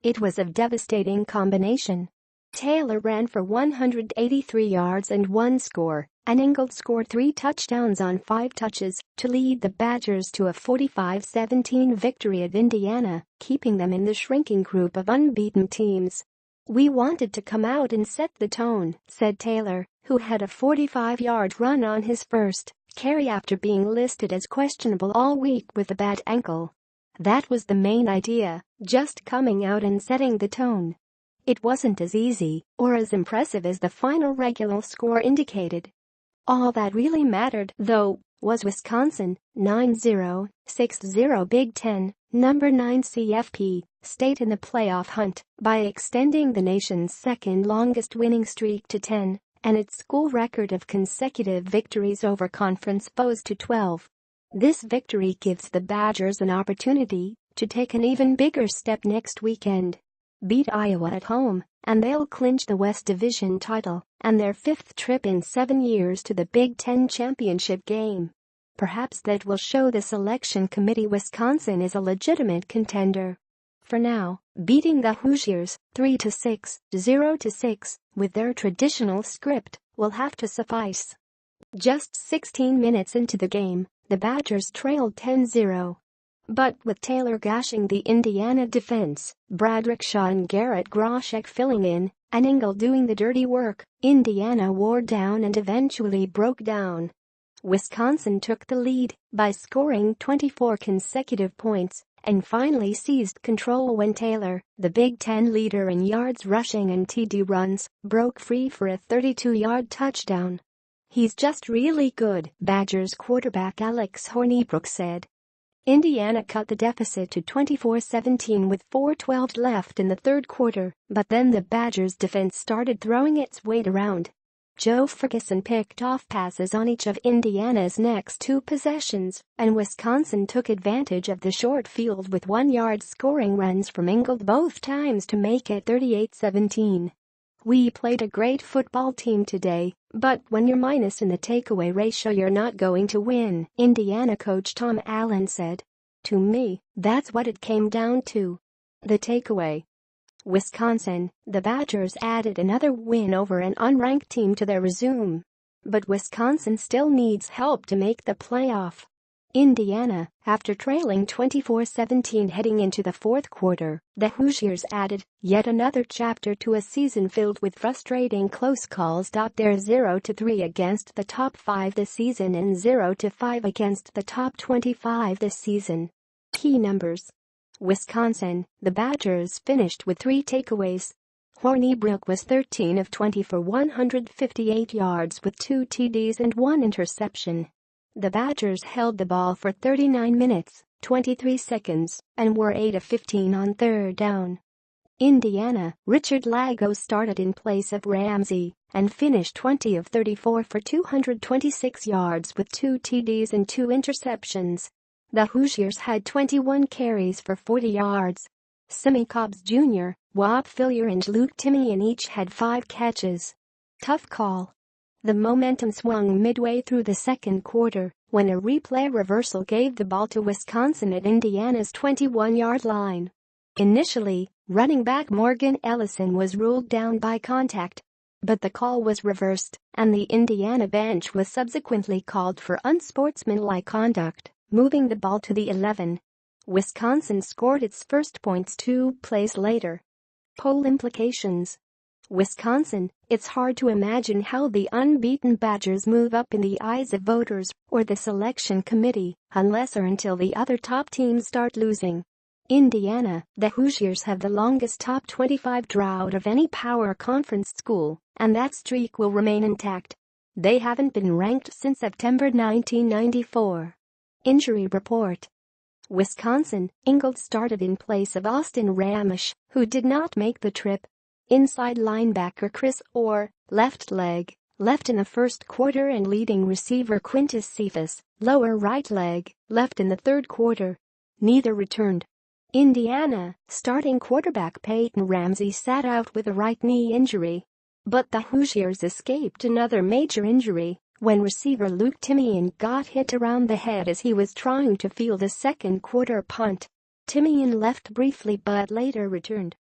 It was a devastating combination. Taylor ran for 183 yards and 1 score, and Ingold scored 3 touchdowns on 5 touches to lead the Badgers to a 45-17 victory at Indiana, keeping them in the shrinking group of unbeaten teams. "We wanted to come out and set the tone," said Taylor, who had a 45-yard run on his first carry after being listed as questionable all week with a bad ankle. "That was the main idea, just coming out and setting the tone." It wasn't as easy or as impressive as the final regular score indicated. All that really mattered, though, was Wisconsin, 9-0, 6-0 Big Ten, number 9 CFP, stayed in the playoff hunt by extending the nation's second longest winning streak to 10 and its school record of consecutive victories over conference foes to 12. This victory gives the Badgers an opportunity to take an even bigger step next weekend. Beat Iowa at home, and they'll clinch the West Division title and their 5th trip in 7 years to the Big Ten championship game. Perhaps that will show the selection committee Wisconsin is a legitimate contender. For now, beating the Hoosiers 3-6, 0-6 with their traditional script will have to suffice. Just 16 minutes into the game, the Badgers trailed 10-0. But with Taylor gashing the Indiana defense, Bradrick Shaw and Garrett Groshek filling in, and Ingold doing the dirty work, Indiana wore down and eventually broke down. Wisconsin took the lead by scoring 24 consecutive points and finally seized control when Taylor, the Big Ten leader in yards rushing and TD runs, broke free for a 32-yard touchdown. "He's just really good," Badgers quarterback Alex Hornibrook said. Indiana cut the deficit to 24-17 with 4:12 left in the third quarter, but then the Badgers' defense started throwing its weight around. Joe Ferguson picked off passes on each of Indiana's next 2 possessions, and Wisconsin took advantage of the short field with 1-yard scoring runs from Ingold both times to make it 38-17. "We played a great football team today, but when you're minus in the takeaway ratio you're not going to win," Indiana coach Tom Allen said. "To me, that's what it came down to. The takeaway." Wisconsin, the Badgers added another win over an unranked team to their resume. But Wisconsin still needs help to make the playoff. Indiana, after trailing 24-17 heading into the fourth quarter, the Hoosiers added yet another chapter to a season filled with frustrating close calls. They're 0-3 against the top 5 this season and 0-5 against the top 25 this season. Key numbers. Wisconsin, the Badgers finished with 3 takeaways. Hornibrook was 13 of 20 for 158 yards with 2 TDs and 1 interception. The Badgers held the ball for 39 minutes, 23 seconds, and were 8 of 15 on third down. Indiana, Richard Lago started in place of Ramsey and finished 20 of 34 for 226 yards with 2 TDs and 2 interceptions. The Hoosiers had 21 carries for 40 yards. Simi Cobbs Jr., Whop Phillier and Luke Timian each had 5 catches. Tough call. The momentum swung midway through the second quarter when a replay reversal gave the ball to Wisconsin at Indiana's 21-yard line. Initially, running back Morgan Ellison was ruled down by contact, but the call was reversed and the Indiana bench was subsequently called for unsportsmanlike conduct, moving the ball to the 11. Wisconsin scored its first points 2 plays later. Poll implications. Wisconsin, it's hard to imagine how the unbeaten Badgers move up in the eyes of voters or the selection committee unless or until the other top teams start losing. Indiana, the Hoosiers have the longest top 25 drought of any power conference school, and that streak will remain intact. They haven't been ranked since September 1994. Injury report. Wisconsin, Ingold started in place of Austin Ramish, who did not make the trip. Inside linebacker Chris Orr, left leg, left in the first quarter, and leading receiver Quintus Cephas, lower right leg, left in the third quarter. Neither returned. Indiana, starting quarterback Peyton Ramsey sat out with a right knee injury. But the Hoosiers escaped another major injury when receiver Luke Timian got hit around the head as he was trying to field a second quarter punt. Timian left briefly but later returned.